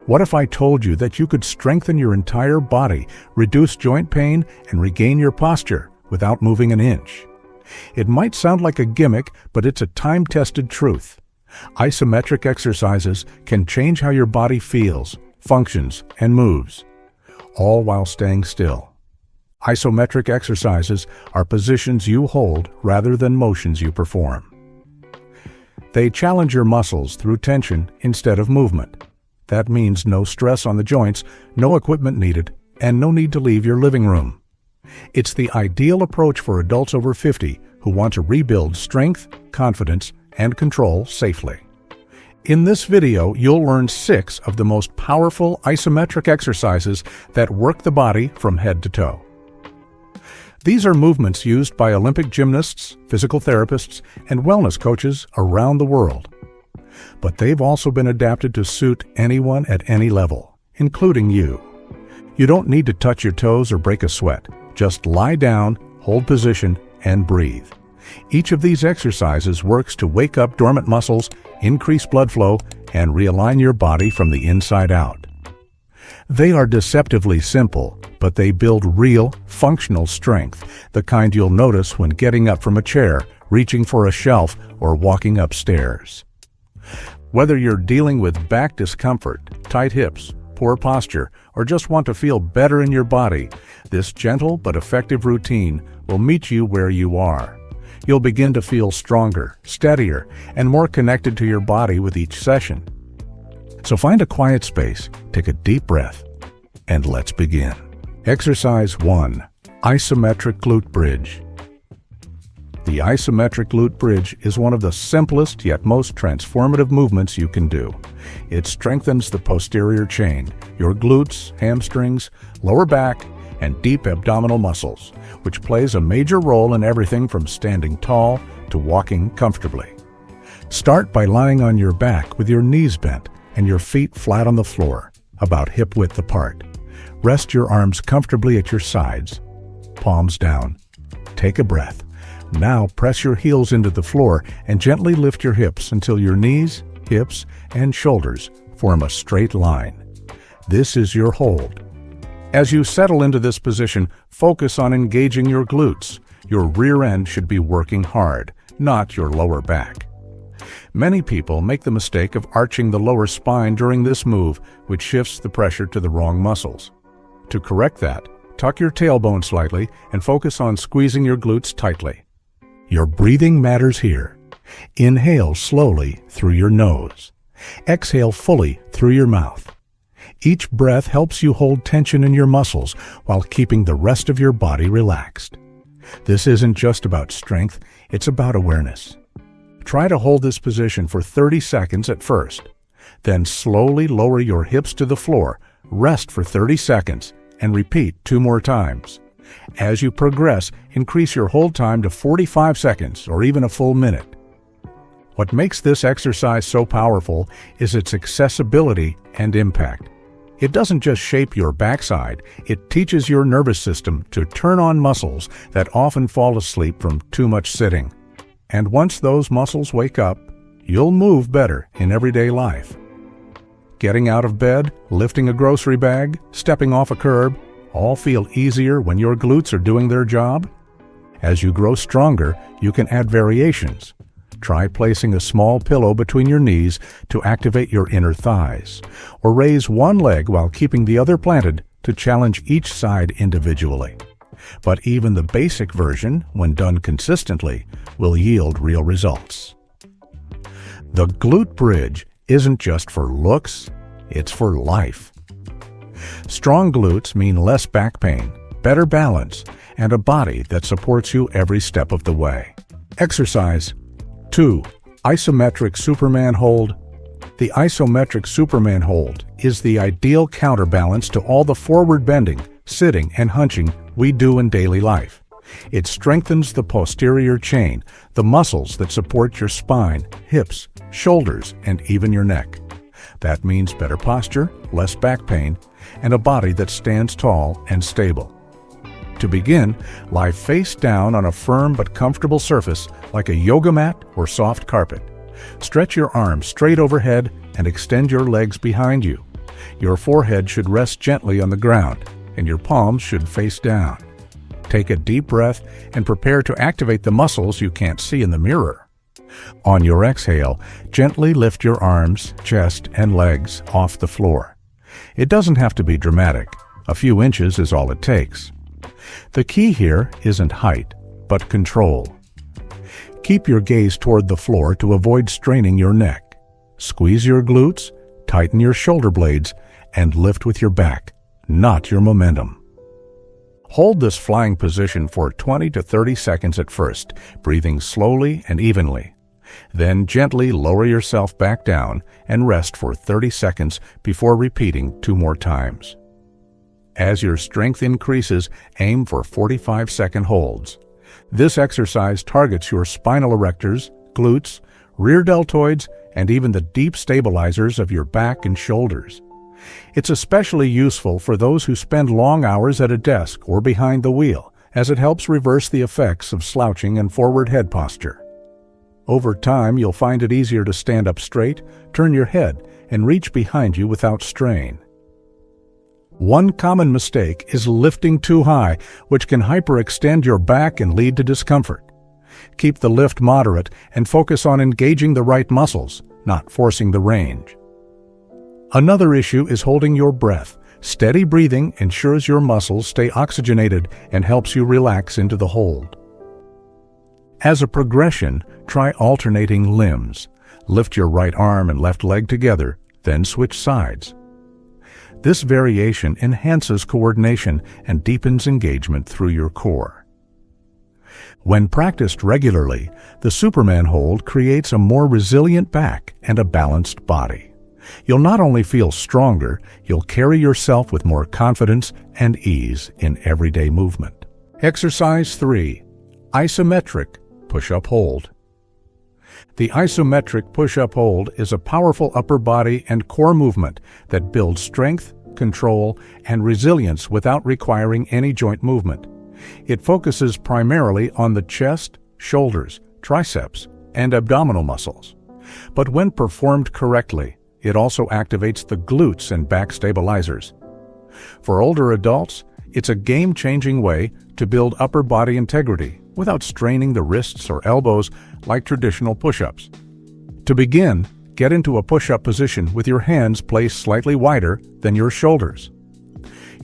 What if I told you that you could strengthen your entire body, reduce joint pain, and regain your posture without moving an inch? It might sound like a gimmick, but it's a time-tested truth. Isometric exercises can change how your body feels, functions, and moves, all while staying still. Isometric exercises are positions you hold rather than motions you perform. They challenge your muscles through tension instead of movement. That means no stress on the joints, no equipment needed, and no need to leave your living room. It's the ideal approach for adults over 50 who want to rebuild strength, confidence, and control safely. In this video, you'll learn 6 of the most powerful isometric exercises that work the body from head to toe. These are movements used by Olympic gymnasts, physical therapists, and wellness coaches around the world. But they've also been adapted to suit anyone at any level, including you. You don't need to touch your toes or break a sweat. Just lie down, hold position, and breathe. Each of these exercises works to wake up dormant muscles, increase blood flow, and realign your body from the inside out. They are deceptively simple, but they build real, functional strength, the kind you'll notice when getting up from a chair, reaching for a shelf, or walking upstairs. Whether you're dealing with back discomfort, tight hips, poor posture, or just want to feel better in your body, this gentle but effective routine will meet you where you are. You'll begin to feel stronger, steadier, and more connected to your body with each session. So find a quiet space, take a deep breath, and let's begin. Exercise 1. Isometric Glute Bridge. The isometric glute bridge is one of the simplest yet most transformative movements you can do. It strengthens the posterior chain, your glutes, hamstrings, lower back, and deep abdominal muscles, which plays a major role in everything from standing tall to walking comfortably. Start by lying on your back with your knees bent and your feet flat on the floor, about hip-width apart. Rest your arms comfortably at your sides, palms down. Take a breath. Now press your heels into the floor and gently lift your hips until your knees, hips, and shoulders form a straight line. This is your hold. As you settle into this position, focus on engaging your glutes. Your rear end should be working hard, not your lower back. Many people make the mistake of arching the lower spine during this move, which shifts the pressure to the wrong muscles. To correct that, tuck your tailbone slightly and focus on squeezing your glutes tightly. Your breathing matters here. Inhale slowly through your nose. Exhale fully through your mouth. Each breath helps you hold tension in your muscles while keeping the rest of your body relaxed. This isn't just about strength, it's about awareness. Try to hold this position for 30 seconds at first. Then slowly lower your hips to the floor, rest for 30 seconds, and repeat 2 more times. As you progress, increase your hold time to 45 seconds or even a full minute. What makes this exercise so powerful is its accessibility and impact. It doesn't just shape your backside, it teaches your nervous system to turn on muscles that often fall asleep from too much sitting. And once those muscles wake up, you'll move better in everyday life. Getting out of bed, lifting a grocery bag, stepping off a curb, all feel easier when your glutes are doing their job. As you grow stronger, you can add variations. Try placing a small pillow between your knees to activate your inner thighs, or raise one leg while keeping the other planted to challenge each side individually. But even the basic version, when done consistently, will yield real results. The glute bridge isn't just for looks, it's for life. Strong glutes mean less back pain, better balance, and a body that supports you every step of the way. Exercise 2. Isometric Superman Hold. The isometric Superman hold is the ideal counterbalance to all the forward bending, sitting, and hunching we do in daily life. It strengthens the posterior chain, the muscles that support your spine, hips, shoulders, and even your neck. That means better posture, less back pain, and a body that stands tall and stable. To begin, lie face down on a firm but comfortable surface like a yoga mat or soft carpet. Stretch your arms straight overhead and extend your legs behind you. Your forehead should rest gently on the ground, and your palms should face down. Take a deep breath and prepare to activate the muscles you can't see in the mirror. On your exhale, gently lift your arms, chest, and legs off the floor. It doesn't have to be dramatic. A few inches is all it takes. The key here isn't height, but control. Keep your gaze toward the floor to avoid straining your neck. Squeeze your glutes, tighten your shoulder blades, and lift with your back, not your momentum. Hold this flying position for 20 to 30 seconds at first, breathing slowly and evenly. Then gently lower yourself back down and rest for 30 seconds before repeating 2 more times. As your strength increases, aim for 45-second holds. This exercise targets your spinal erectors, glutes, rear deltoids, and even the deep stabilizers of your back and shoulders. It's especially useful for those who spend long hours at a desk or behind the wheel, as it helps reverse the effects of slouching and forward head posture. Over time, you'll find it easier to stand up straight, turn your head, and reach behind you without strain. One common mistake is lifting too high, which can hyperextend your back and lead to discomfort. Keep the lift moderate and focus on engaging the right muscles, not forcing the range. Another issue is holding your breath. Steady breathing ensures your muscles stay oxygenated and helps you relax into the hold. As a progression, try alternating limbs. Lift your right arm and left leg together, then switch sides. This variation enhances coordination and deepens engagement through your core. When practiced regularly, the Superman hold creates a more resilient back and a balanced body. You'll not only feel stronger, you'll carry yourself with more confidence and ease in everyday movement. Exercise 3. Isometric push-up hold. The isometric push-up hold is a powerful upper body and core movement that builds strength, control, and resilience without requiring any joint movement. It focuses primarily on the chest, shoulders, triceps, and abdominal muscles. But when performed correctly, it also activates the glutes and back stabilizers. For older adults, it's a game-changing way to build upper body integrity without straining the wrists or elbows like traditional push-ups. To begin, get into a push-up position with your hands placed slightly wider than your shoulders.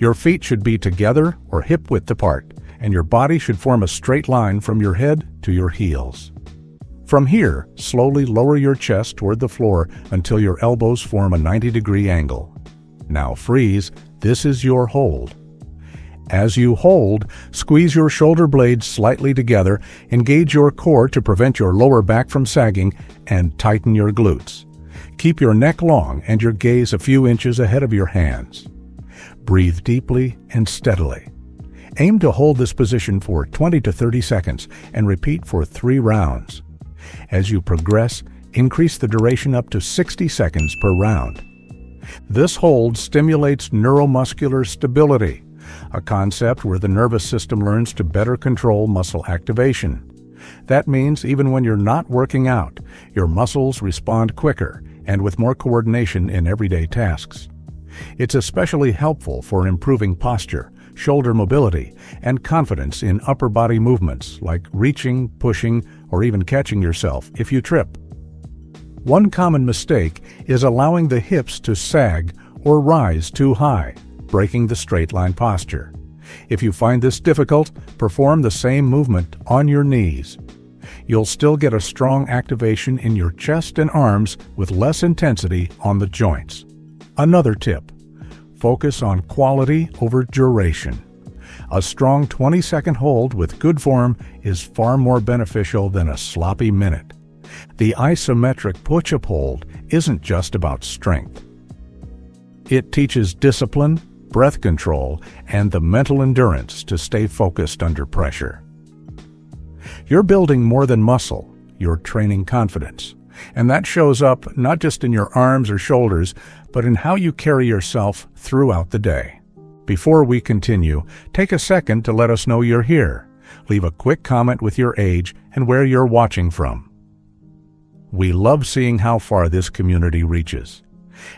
Your feet should be together or hip-width apart, and your body should form a straight line from your head to your heels. From here, slowly lower your chest toward the floor until your elbows form a 90-degree angle. Now freeze. This is your hold. As you hold, squeeze your shoulder blades slightly together, engage your core to prevent your lower back from sagging, and tighten your glutes. Keep your neck long and your gaze a few inches ahead of your hands. Breathe deeply and steadily. Aim to hold this position for 20 to 30 seconds and repeat for 3 rounds. As you progress, increase the duration up to 60 seconds per round. This hold stimulates neuromuscular stability, a concept where the nervous system learns to better control muscle activation. That means even when you're not working out, your muscles respond quicker and with more coordination in everyday tasks. It's especially helpful for improving posture, shoulder mobility, and confidence in upper body movements like reaching, pushing, or even catching yourself if you trip. One common mistake is allowing the hips to sag or rise too high, breaking the straight line posture. If you find this difficult, perform the same movement on your knees. You'll still get a strong activation in your chest and arms with less intensity on the joints. Another tip: focus on quality over duration. A strong 20-second hold with good form is far more beneficial than a sloppy minute. The isometric push-up hold isn't just about strength. It teaches discipline, breath control, and the mental endurance to stay focused under pressure. You're building more than muscle, you're training confidence. And that shows up not just in your arms or shoulders, but in how you carry yourself throughout the day. Before we continue, take a second to let us know you're here. Leave a quick comment with your age and where you're watching from. We love seeing how far this community reaches.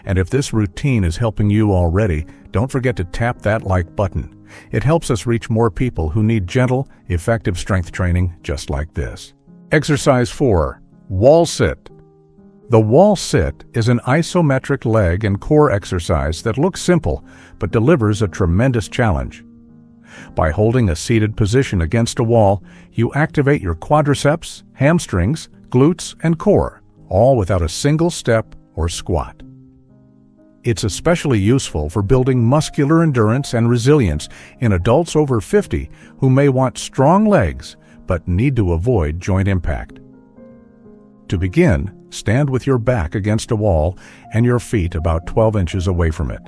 And if this routine is helping you already, don't forget to tap that like button. It helps us reach more people who need gentle, effective strength training just like this. Exercise 4. Wall sit. The wall sit is an isometric leg and core exercise that looks simple but delivers a tremendous challenge. By holding a seated position against a wall, you activate your quadriceps, hamstrings, glutes, and core, all without a single step or squat. It's especially useful for building muscular endurance and resilience in adults over 50 who may want strong legs but need to avoid joint impact. To begin, stand with your back against a wall and your feet about 12 inches away from it.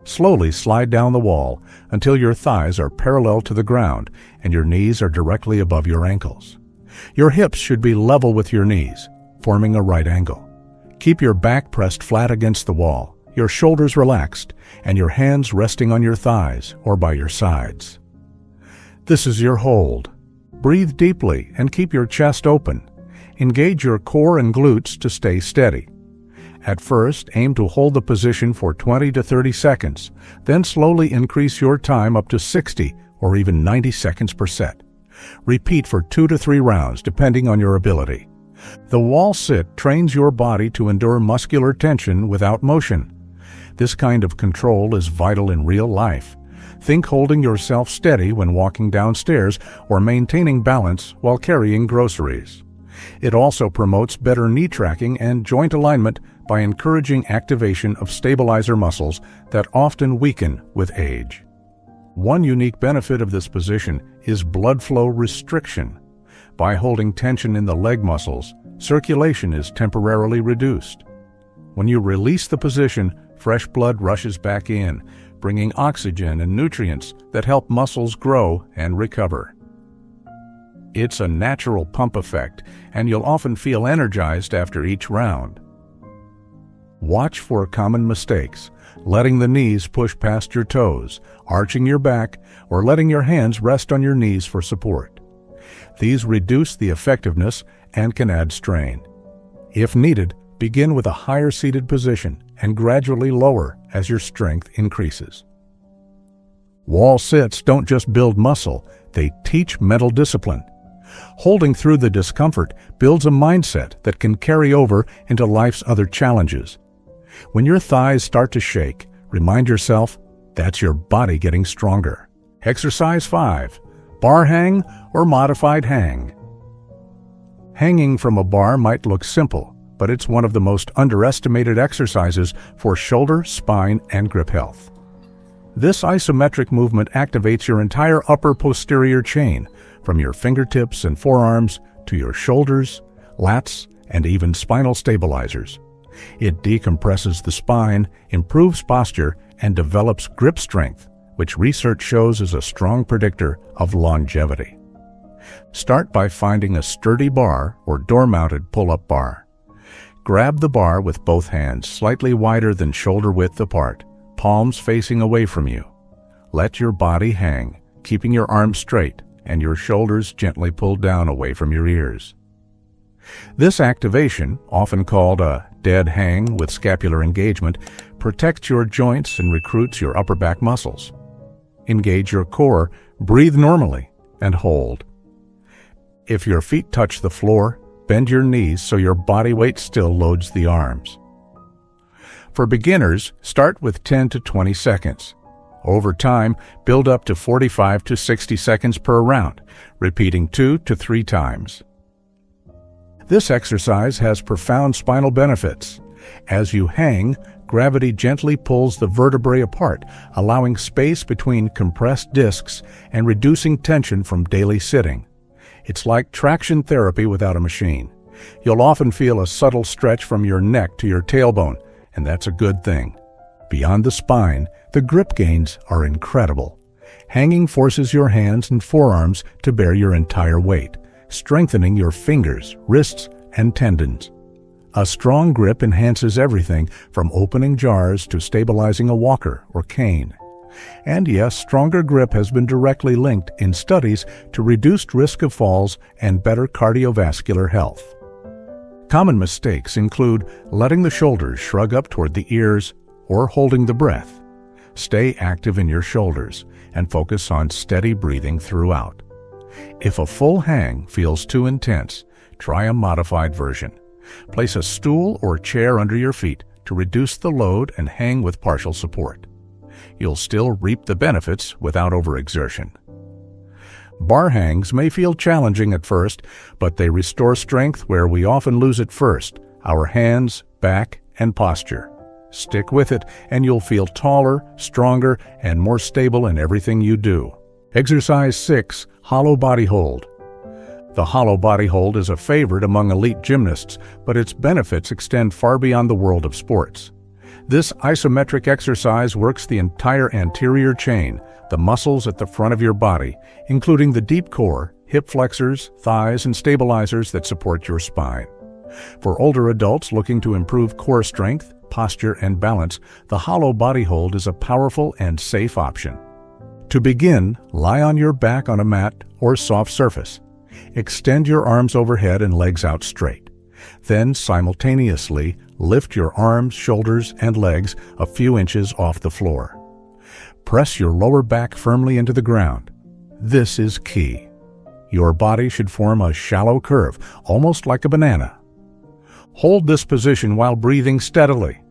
Slowly slide down the wall until your thighs are parallel to the ground and your knees are directly above your ankles. Your hips should be level with your knees, forming a right angle. Keep your back pressed flat against the wall, your shoulders relaxed, and your hands resting on your thighs or by your sides. This is your hold. Breathe deeply and keep your chest open. Engage your core and glutes to stay steady. At first, aim to hold the position for 20 to 30 seconds, then slowly increase your time up to 60 or even 90 seconds per set. Repeat for 2 to 3 rounds, depending on your ability. The wall sit trains your body to endure muscular tension without motion. This kind of control is vital in real life. Think holding yourself steady when walking downstairs or maintaining balance while carrying groceries. It also promotes better knee tracking and joint alignment by encouraging activation of stabilizer muscles that often weaken with age. One unique benefit of this position is blood flow restriction. By holding tension in the leg muscles, circulation is temporarily reduced. When you release the position, fresh blood rushes back in, bringing oxygen and nutrients that help muscles grow and recover. It's a natural pump effect, and you'll often feel energized after each round. Watch for common mistakes, letting the knees push past your toes, arching your back, or letting your hands rest on your knees for support. These reduce the effectiveness and can add strain. If needed, begin with a higher seated position and gradually lower as your strength increases. Wall sits don't just build muscle, they teach mental discipline. Holding through the discomfort builds a mindset that can carry over into life's other challenges. When your thighs start to shake, remind yourself that's your body getting stronger. Exercise 5. Bar hang or modified hang. Hanging from a bar might look simple, but it's one of the most underestimated exercises for shoulder, spine, and grip health. This isometric movement activates your entire upper posterior chain, from your fingertips and forearms to your shoulders, lats, and even spinal stabilizers. It decompresses the spine, improves posture, and develops grip strength, which research shows is a strong predictor of longevity. Start by finding a sturdy bar or door-mounted pull-up bar. Grab the bar with both hands slightly wider than shoulder width apart, palms facing away from you. Let your body hang, keeping your arms straight and your shoulders gently pulled down away from your ears. This activation, often called a dead hang with scapular engagement, protects your joints and recruits your upper back muscles. Engage your core, breathe normally, and hold. If your feet touch the floor, bend your knees so your body weight still loads the arms. For beginners, start with 10 to 20 seconds. Over time, build up to 45 to 60 seconds per round, repeating 2 to 3 times. This exercise has profound spinal benefits. As you hang, gravity gently pulls the vertebrae apart, allowing space between compressed discs and reducing tension from daily sitting. It's like traction therapy without a machine. You'll often feel a subtle stretch from your neck to your tailbone, and that's a good thing. Beyond the spine, the grip gains are incredible. Hanging forces your hands and forearms to bear your entire weight, strengthening your fingers, wrists, and tendons. A strong grip enhances everything from opening jars to stabilizing a walker or cane. And yes, stronger grip has been directly linked in studies to reduced risk of falls and better cardiovascular health. Common mistakes include letting the shoulders shrug up toward the ears or holding the breath. Stay active in your shoulders and focus on steady breathing throughout. If a full hang feels too intense, try a modified version. Place a stool or chair under your feet to reduce the load and hang with partial support. You'll still reap the benefits without overexertion. Bar hangs may feel challenging at first, but they restore strength where we often lose it first: our hands, back, and posture. Stick with it, and you'll feel taller, stronger, and more stable in everything you do. Exercise 6, Hollow Body Hold. The hollow body hold is a favorite among elite gymnasts, but its benefits extend far beyond the world of sports. This isometric exercise works the entire anterior chain, the muscles at the front of your body, including the deep core, hip flexors, thighs, and stabilizers that support your spine. For older adults looking to improve core strength, posture, and balance, the hollow body hold is a powerful and safe option. To begin, lie on your back on a mat or soft surface. Extend your arms overhead and legs out straight. Then simultaneously lift your arms, shoulders, and legs a few inches off the floor. Press your lower back firmly into the ground. This is key. Your body should form a shallow curve, almost like a banana. Hold this position while breathing steadily.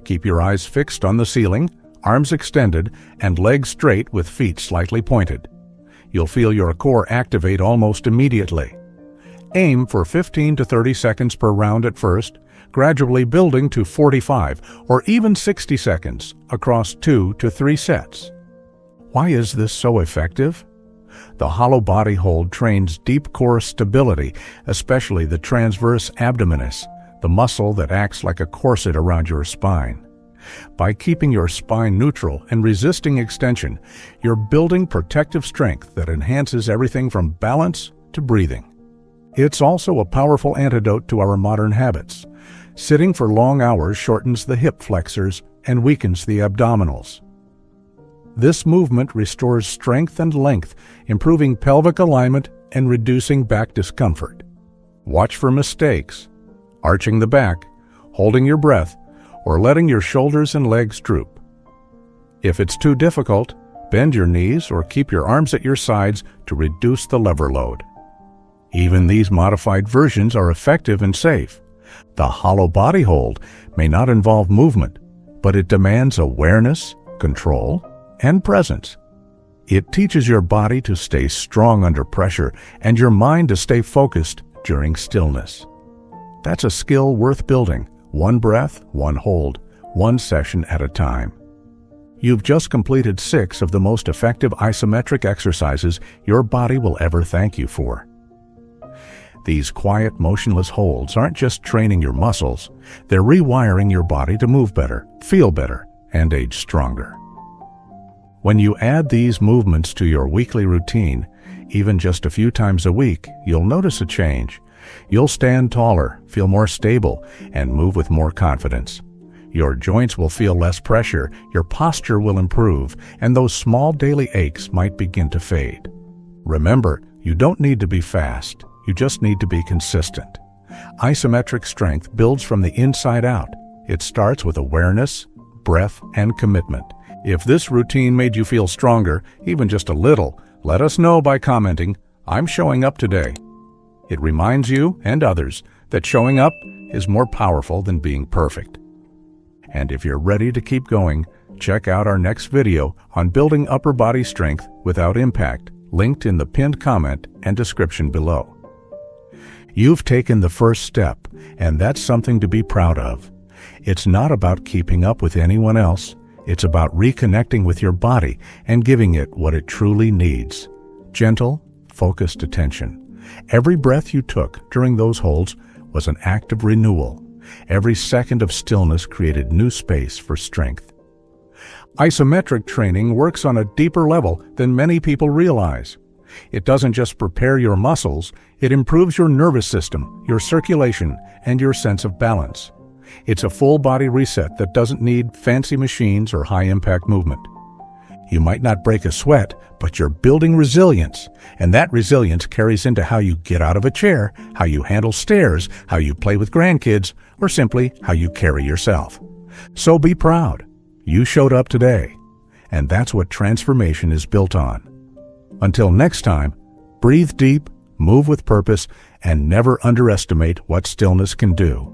Keep your eyes fixed on the ceiling, arms extended, and legs straight with feet slightly pointed. You'll feel your core activate almost immediately. Aim for 15 to 30 seconds per round at first, gradually building to 45 or even 60 seconds across 2 to 3 sets. Why is this so effective? The hollow body hold trains deep core stability, especially the transverse abdominis, the muscle that acts like a corset around your spine. By keeping your spine neutral and resisting extension, you're building protective strength that enhances everything from balance to breathing. It's also a powerful antidote to our modern habits. Sitting for long hours shortens the hip flexors and weakens the abdominals. This movement restores strength and length, improving pelvic alignment and reducing back discomfort. Watch for mistakes: arching the back, holding your breath, or letting your shoulders and legs droop. If it's too difficult, bend your knees or keep your arms at your sides to reduce the lever load. Even these modified versions are effective and safe. The hollow body hold may not involve movement, but it demands awareness, control, and presence. It teaches your body to stay strong under pressure and your mind to stay focused during stillness. That's a skill worth building, one breath, one hold, one session at a time. You've just completed 6 of the most effective isometric exercises your body will ever thank you for. These quiet, motionless holds aren't just training your muscles, they're rewiring your body to move better, feel better, and age stronger. When you add these movements to your weekly routine, even just a few times a week, you'll notice a change. You'll stand taller, feel more stable, and move with more confidence. Your joints will feel less pressure, your posture will improve, and those small daily aches might begin to fade. Remember, you don't need to be fast. You just need to be consistent. Isometric strength builds from the inside out. It starts with awareness, breath, and commitment. If this routine made you feel stronger, even just a little, let us know by commenting, "I'm showing up today." It reminds you and others that showing up is more powerful than being perfect. And if you're ready to keep going, check out our next video on building upper body strength without impact, linked in the pinned comment and description below. You've taken the first step, and that's something to be proud of. It's not about keeping up with anyone else. It's about reconnecting with your body and giving it what it truly needs: gentle, focused attention. Every breath you took during those holds was an act of renewal. Every second of stillness created new space for strength. Isometric training works on a deeper level than many people realize. It doesn't just prepare your muscles, it improves your nervous system, your circulation, and your sense of balance. It's a full-body reset that doesn't need fancy machines or high-impact movement. You might not break a sweat, but you're building resilience, and that resilience carries into how you get out of a chair, how you handle stairs, how you play with grandkids, or simply how you carry yourself. So be proud. You showed up today, and that's what transformation is built on. Until next time, breathe deep, move with purpose, and never underestimate what stillness can do.